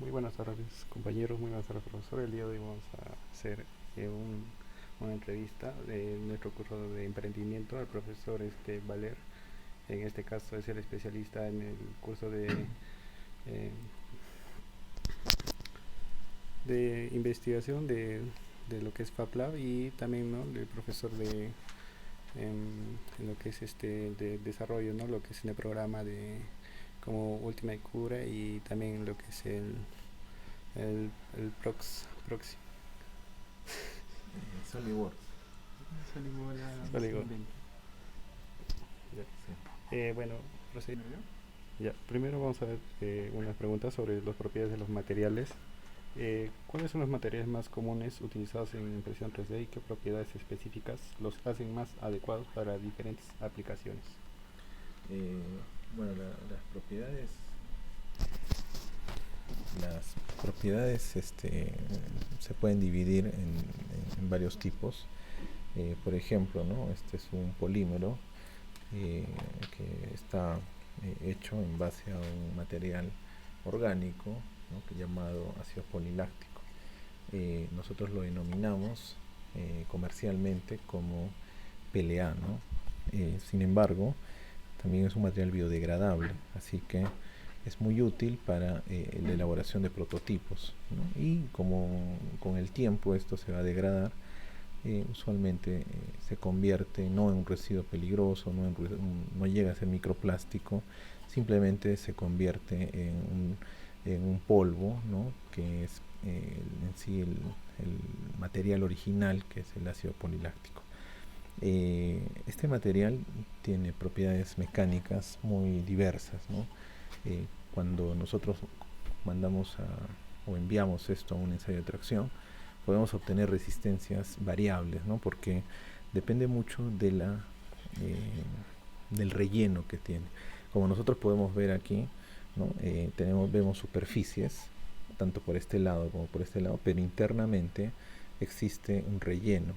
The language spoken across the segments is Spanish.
Muy buenas tardes, compañeros, muy buenas tardes, profesor. El día de hoy vamos a hacer una entrevista de nuestro curso de emprendimiento al profesor Valer. En este caso es el especialista en el curso eh, de investigación de lo que es FabLab y también, ¿no?, el profesor en lo que es de desarrollo, ¿no?, lo que es en el programa de como Ultimate Cura y también lo que es el, el Proxy. SolidWorks. Salimos la Sólido. invento. Ya. Sí. Bueno, procedemos. ¿Primero? Ya, primero vamos a ver unas preguntas sobre las propiedades de los materiales. ¿Cuáles son los materiales más comunes utilizados en impresión 3D y qué propiedades específicas los hacen más adecuados para diferentes aplicaciones? Eh, bueno, las propiedades se pueden dividir en varios tipos. Por ejemplo, ¿no? Este es un polímero eh, que está hecho en base a un material orgánico, ¿no?, llamado ácido poliláctico. Nosotros lo denominamos comercialmente como PLA, ¿no? Sin embargo, también es un material biodegradable, así que es muy útil para la elaboración de prototipos, ¿no? Y como con el tiempo esto se va a degradar, usualmente se convierte no en un residuo peligroso, no llega a ser microplástico, simplemente se convierte en un polvo, ¿no?, que es en sí el material original, que es el ácido poliláctico. Este material tiene propiedades mecánicas muy diversas, ¿no? Cuando nosotros mandamos o enviamos esto a un ensayo de tracción, podemos obtener resistencias variables, ¿no?, porque depende mucho eh, del relleno que tiene. Como nosotros podemos ver aquí, ¿no?, vemos superficies, tanto por este lado como por este lado, pero internamente existe un relleno.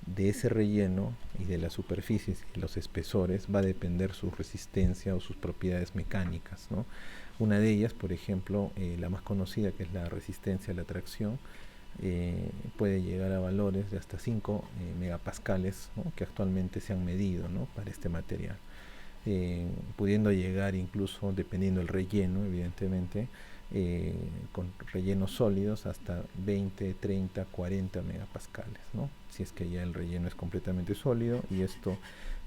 De ese relleno y de las superficies y los espesores va a depender su resistencia o sus propiedades mecánicas, ¿no? Una de ellas, por ejemplo, la más conocida, que es la resistencia a la tracción, puede llegar a valores de hasta 5 megapascales, ¿no?, que actualmente se han medido, ¿no?, para este material, pudiendo llegar incluso, dependiendo del relleno, evidentemente, con rellenos sólidos hasta 20, 30, 40 megapascales, ¿no?, si es que ya el relleno es completamente sólido y esto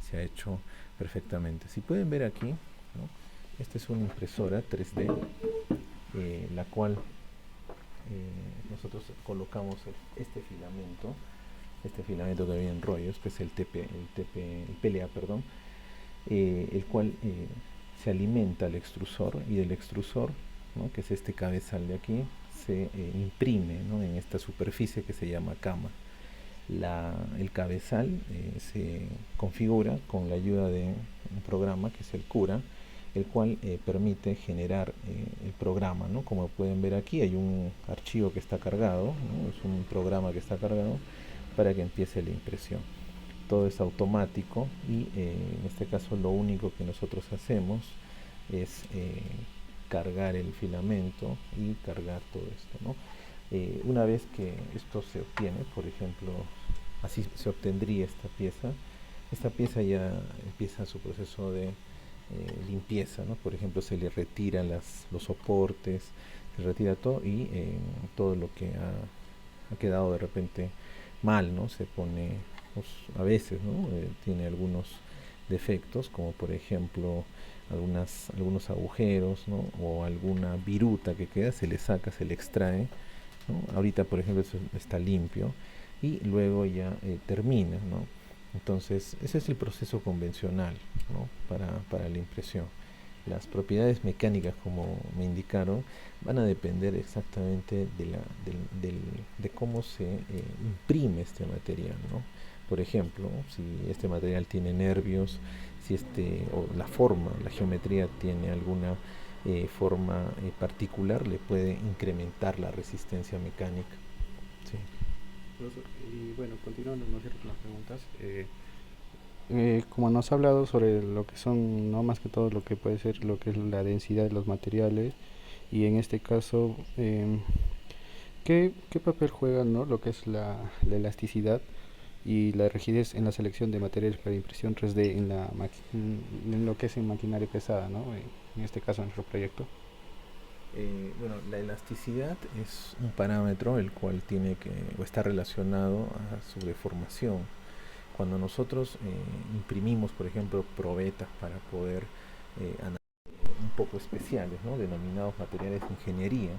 se ha hecho perfectamente. Si pueden ver aquí, ¿no?, esta es una impresora 3D, la cual nosotros colocamos este filamento que viene en rollos, que es el PLA, perdón, el cual se alimenta al extrusor, y del extrusor, ¿no?, que es este cabezal de aquí, se imprime, ¿no?, en esta superficie que se llama cama. El cabezal se configura con la ayuda de un programa que es el Cura, el cual permite generar el programa, ¿no? Como pueden ver aquí hay un archivo que está cargado, ¿no?, es un programa que está cargado para que empiece la impresión. Todo es automático y en este caso lo único que nosotros hacemos es cargar el filamento y cargar todo esto, ¿no? Una vez que esto se obtiene, por ejemplo, así se obtendría esta pieza ya empieza su proceso de limpieza, ¿no? Por ejemplo, se le retira los soportes, se retira todo y todo lo que ha quedado de repente mal, ¿no?, se pone, pues, a veces, ¿no?, tiene algunos defectos, como por ejemplo algunos agujeros, ¿no?, o alguna viruta que queda, se le saca, se le extrae, ¿no? Ahorita, por ejemplo, eso está limpio y luego ya termina, ¿no? Entonces, ese es el proceso convencional, ¿no?, para la impresión. Las propiedades mecánicas, como me indicaron, van a depender exactamente de cómo se imprime este material, ¿no? Por ejemplo, si este material tiene nervios, o la forma, la geometría tiene alguna forma particular, le puede incrementar la resistencia mecánica. Sí. Y bueno, continuando, ¿no?, con las preguntas. Como nos ha hablado sobre lo que son, no más que todo lo que puede ser lo que es la densidad de los materiales Y en este caso, ¿qué papel juega, ¿no? Lo que es la elasticidad y la rigidez en la selección de materiales para impresión 3D en lo que es en maquinaria pesada, ¿no? En este caso, en nuestro proyecto. Bueno, la elasticidad es un parámetro el cual tiene que o está relacionado a su deformación. Cuando nosotros imprimimos, por ejemplo, probetas para poder un poco especiales, ¿no? Denominados materiales de ingeniería,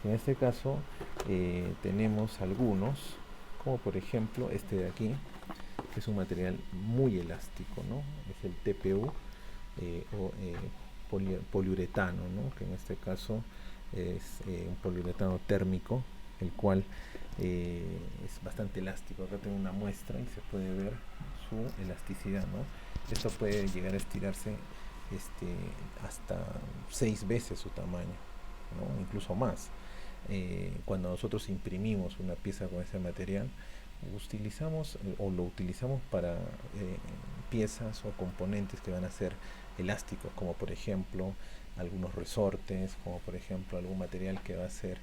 en este caso tenemos algunos, como por ejemplo este de aquí, que es un material muy elástico, ¿no? Es el TPU o poliuretano, ¿no? Que en este caso es un poliuretano térmico, el cual es bastante elástico. Acá tengo una muestra y se puede ver su elasticidad, ¿no? Esto puede llegar a estirarse hasta 6 veces su tamaño, ¿no? Incluso más. Cuando nosotros imprimimos una pieza con ese material, utilizamos o lo utilizamos para piezas o componentes que van a ser elásticos, como por ejemplo algunos resortes, como por ejemplo algún material que va a ser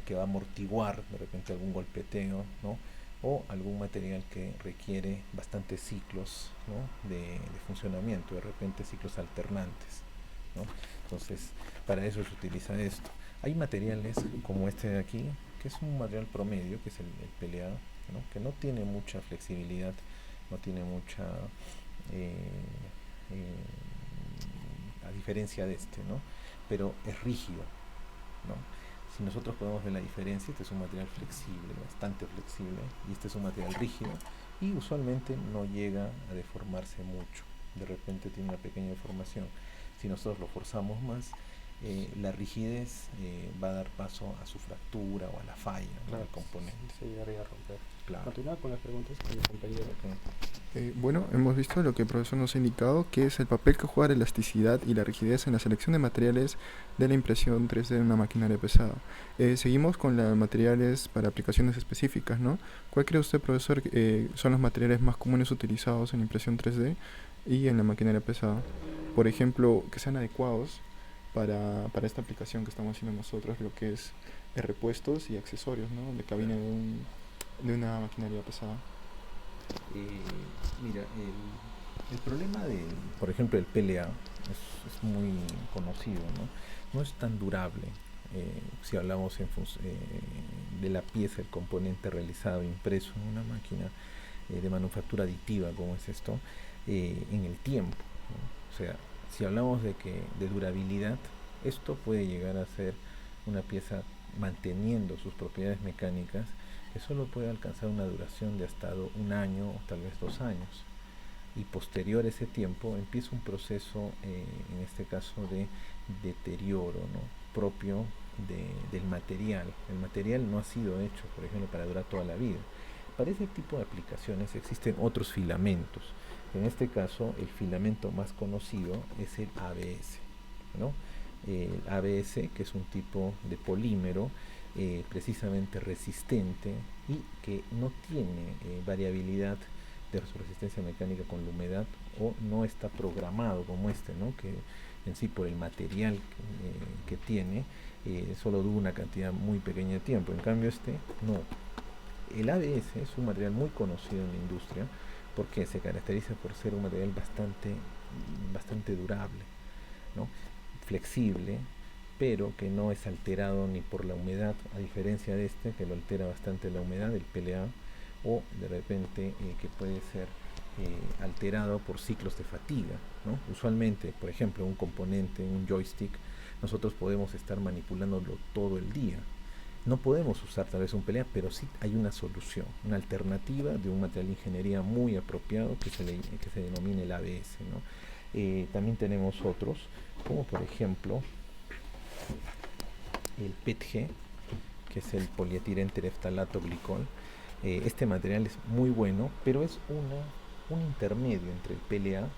que va a amortiguar de repente algún golpeteo, ¿no? O algún material que requiere bastantes ciclos, ¿no? de funcionamiento, de repente ciclos alternantes, ¿no? Entonces, para eso se utiliza esto. Hay materiales como este de aquí, que es un material promedio, que es el PLA, ¿no? Que no tiene mucha flexibilidad, no tiene mucha eh, a diferencia de este, ¿no? Pero es rígido, ¿no? Si nosotros podemos ver la diferencia, este es un material flexible, bastante flexible, y este es un material rígido, y usualmente no llega a deformarse mucho. De repente tiene una pequeña deformación. Si nosotros lo forzamos más, la rigidez va a dar paso a su fractura o a la falla, ¿no? Claro, del componente. se llegaría a romper. Claro. Continúa con las preguntas con mi compañero. Bueno, hemos visto lo que el profesor nos ha indicado, que es el papel que juega la elasticidad y la rigidez en la selección de materiales de la impresión 3D en una maquinaria pesada. Seguimos con los materiales para aplicaciones específicas, ¿no? ¿Cuál cree usted, profesor, son los materiales más comunes utilizados en impresión 3D y en la maquinaria pesada? Por ejemplo, que sean adecuados para esta aplicación que estamos haciendo nosotros, lo que es repuestos y accesorios, ¿no? De cabina de una maquinaria pesada. Mira, el problema por ejemplo, el PLA es muy conocido, ¿no? No es tan durable. Si hablamos de la pieza, el componente realizado, impreso en una máquina de manufactura aditiva, como es esto, en el tiempo, ¿no? O sea, si hablamos de durabilidad, esto puede llegar a ser una pieza manteniendo sus propiedades mecánicas que solo puede alcanzar una duración de hasta un año o tal vez 2 años. Y posterior a ese tiempo empieza un proceso, en este caso, de deterioro, ¿no? Propio del material. El material no ha sido hecho, por ejemplo, para durar toda la vida. Para ese tipo de aplicaciones existen otros filamentos. En este caso, el filamento más conocido es el ABS, ¿no? El ABS, que es un tipo de polímero precisamente resistente y que no tiene variabilidad de su resistencia mecánica con la humedad, o no está programado como este, ¿no? Que en sí, por el material que tiene, solo dura una cantidad muy pequeña de tiempo. En cambio este no. El ABS es un material muy conocido en la industria porque se caracteriza por ser un material bastante durable, ¿no? Flexible, pero que no es alterado ni por la humedad, a diferencia de este, que lo altera bastante la humedad, el PLA, o de repente que puede ser alterado por ciclos de fatiga, ¿no? Usualmente, por ejemplo, un componente, un joystick, nosotros podemos estar manipulándolo todo el día. No podemos usar tal vez un PLA, pero sí hay una solución, una alternativa de un material de ingeniería muy apropiado que se denomina el ABS, ¿no? También tenemos otros, como por ejemplo el PETG, que es el polietileno tereftalato glicol. Este material es muy bueno, pero es un intermedio entre el PLA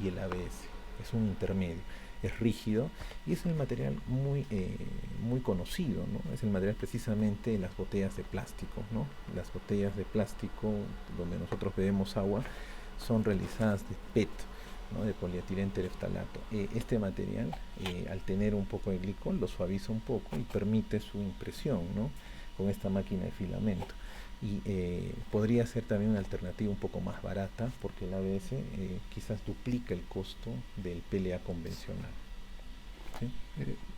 y el ABS. Es un intermedio, es rígido y es un material muy conocido, ¿no? Es el material precisamente de las botellas de plástico, ¿no? Las botellas de plástico donde nosotros bebemos agua son realizadas de PET, ¿no? De polietileno tereftalato. Este material, al tener un poco de glicol, lo suaviza un poco y permite su impresión, ¿no? Con esta máquina de filamento. Y podría ser también una alternativa un poco más barata, porque el ABS quizás duplica el costo del PLA convencional. ¿Sí?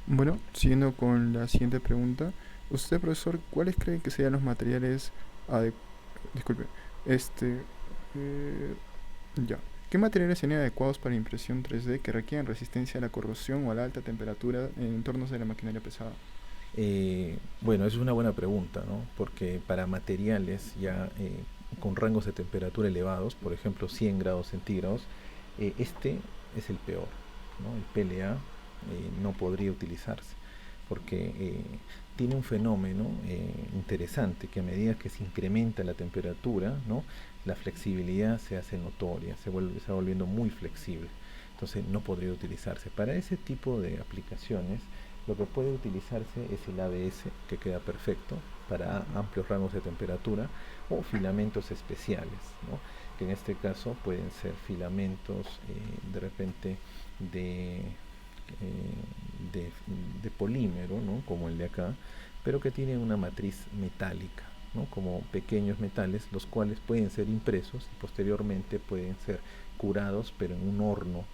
Bueno, siguiendo con la siguiente pregunta, usted, profesor, ¿cuáles cree que serían los materiales disculpe, este, eh, ya. ¿Qué materiales serían adecuados para impresión 3D que requieran resistencia a la corrosión o a la alta temperatura en entornos de la maquinaria pesada? Bueno, es una buena pregunta, ¿no? Porque para materiales ya con rangos de temperatura elevados, por ejemplo 100 grados centígrados, este es el peor, ¿no? El PLA no podría utilizarse porque tiene un fenómeno interesante, que a medida que se incrementa la temperatura, ¿no? La flexibilidad se hace notoria, se va volviendo muy flexible. Entonces no podría utilizarse. Para ese tipo de aplicaciones, lo que puede utilizarse es el ABS, que queda perfecto para amplios rangos de temperatura, o filamentos especiales, ¿no? Que en este caso pueden ser filamentos de repente de, de polímero, ¿no? Como el de acá, pero que tienen una matriz metálica, ¿no? Como pequeños metales, los cuales pueden ser impresos y posteriormente pueden ser curados, pero en un horno,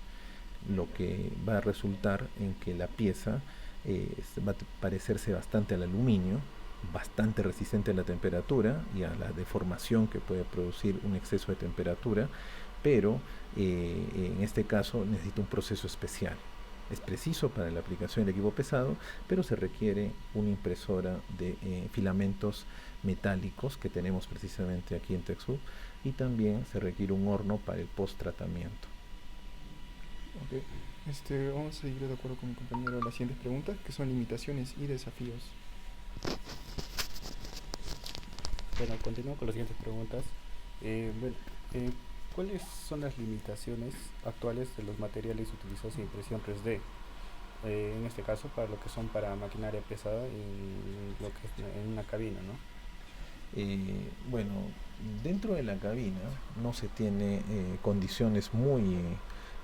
lo que va a resultar en que la pieza va a parecerse bastante al aluminio, bastante resistente a la temperatura y a la deformación que puede producir un exceso de temperatura, pero en este caso necesita un proceso especial. Es preciso para la aplicación del equipo pesado, pero se requiere una impresora de filamentos metálicos que tenemos precisamente aquí en TechSoup, y también se requiere un horno para el post-tratamiento. Ok. Vamos a seguir de acuerdo con mi compañero las siguientes preguntas, que son limitaciones y desafíos. Bueno, continúo con las siguientes preguntas. Bueno, ¿cuáles son las limitaciones actuales de los materiales utilizados en impresión 3D? En este caso, para lo que son para maquinaria pesada y lo que es en una cabina, ¿no? Bueno, dentro de la cabina no se tiene condiciones muy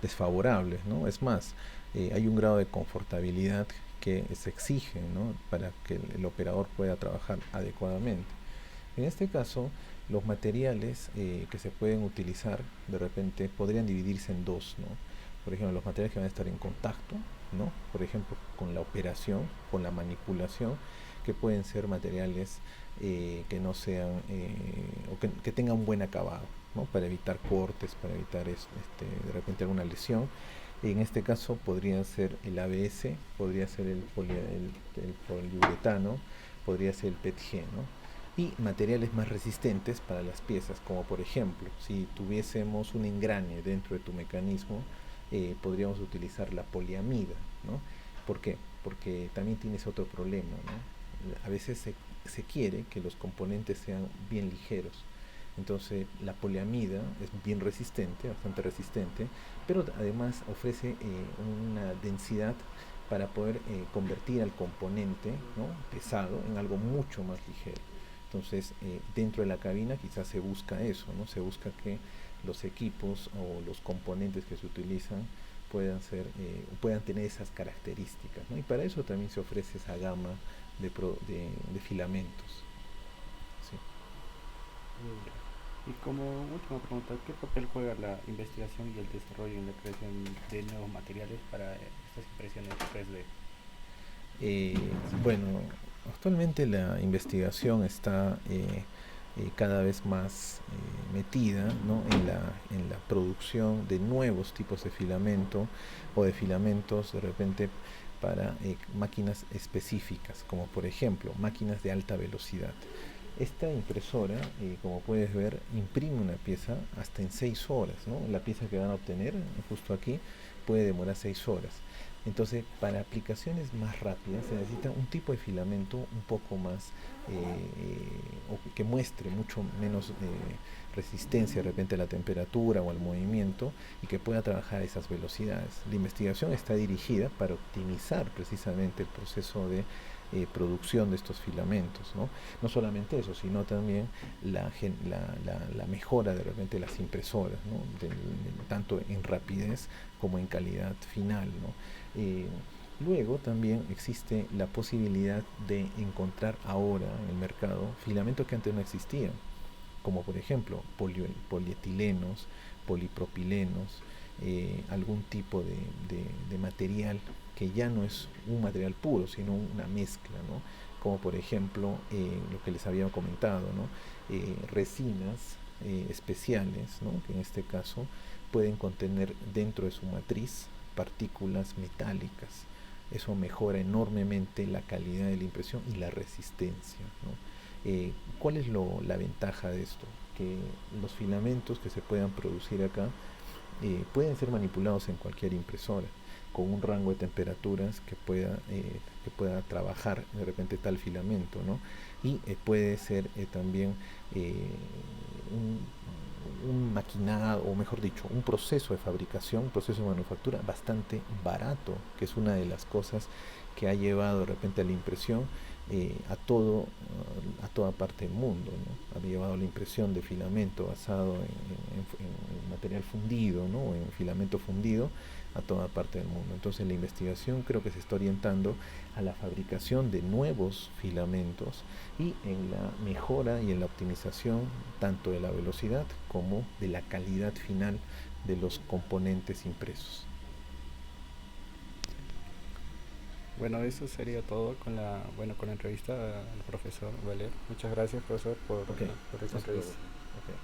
desfavorables, ¿no? Es más, hay un grado de confortabilidad que se exige, ¿no? Para que el operador pueda trabajar adecuadamente. En este caso, los materiales que se pueden utilizar de repente podrían dividirse en dos, ¿no? Por ejemplo, los materiales que van a estar en contacto, ¿no? Por ejemplo, con la operación, con la manipulación, que pueden ser materiales que no sean o que tengan un buen acabado, ¿no? Para evitar cortes, para evitar de repente alguna lesión. En este caso podría ser el ABS, podría ser el poliuretano, podría ser el PETG, ¿no? Y materiales más resistentes para las piezas, como por ejemplo, si tuviésemos un engrane dentro de tu mecanismo, podríamos utilizar la poliamida, ¿no? ¿Por qué? Porque también tienes otro problema, ¿no? A veces se quiere que los componentes sean bien ligeros. Entonces la poliamida es bien resistente, bastante resistente, pero además ofrece una densidad para poder convertir al componente, ¿no? Pesado en algo mucho más ligero. Entonces, dentro de la cabina quizás se busca eso, ¿no? Se busca que los equipos o los componentes que se utilizan puedan tener esas características, ¿no? Y para eso también se ofrece esa gama de filamentos. Sí. Y como última pregunta, ¿qué papel juega la investigación y el desarrollo en la creación de nuevos materiales para estas impresiones 3D? Bueno, actualmente la investigación está cada vez más metida, ¿no? en la producción de nuevos tipos de filamento o de filamentos de repente para máquinas específicas, como por ejemplo máquinas de alta velocidad. Esta impresora, como puedes ver, imprime una pieza hasta en 6 horas, ¿no? La pieza que van a obtener justo aquí puede demorar 6 horas. Entonces, para aplicaciones más rápidas se necesita un tipo de filamento un poco más, o que muestre mucho menos resistencia de repente a la temperatura o al movimiento y que pueda trabajar a esas velocidades. La investigación está dirigida para optimizar precisamente el proceso de producción de estos filamentos, ¿no? No solamente eso, sino también la mejora de repente de las impresoras, ¿no? Tanto en rapidez como en calidad final, ¿no? Luego también existe la posibilidad de encontrar ahora en el mercado filamentos que antes no existían, como por ejemplo polietilenos, polipropilenos, algún tipo de material que ya no es un material puro, sino una mezcla, ¿no? Como por ejemplo lo que les había comentado, ¿no? Resinas especiales, ¿no? Que en este caso pueden contener dentro de su matriz partículas metálicas. Eso mejora enormemente la calidad de la impresión y la resistencia, ¿no? ¿Cuál es la ventaja de esto? Que los filamentos que se puedan producir acá pueden ser manipulados en cualquier impresora con un rango de temperaturas que pueda trabajar de repente tal filamento, ¿no? Y puede ser también un maquinado, o mejor dicho, un proceso de fabricación, un proceso de manufactura bastante barato, que es una de las cosas que ha llevado de repente a la impresión a toda parte del mundo, ¿no? Ha llevado la impresión de filamento basado en material fundido, ¿no? En filamento fundido a toda parte del mundo. Entonces la investigación creo que se está orientando a la fabricación de nuevos filamentos y en la mejora y en la optimización tanto de la velocidad como de la calidad final de los componentes impresos. Bueno, eso sería todo con la entrevista al profesor Valer. Muchas gracias, profesor, Ok, por esta hasta luego. entrevista. Okay.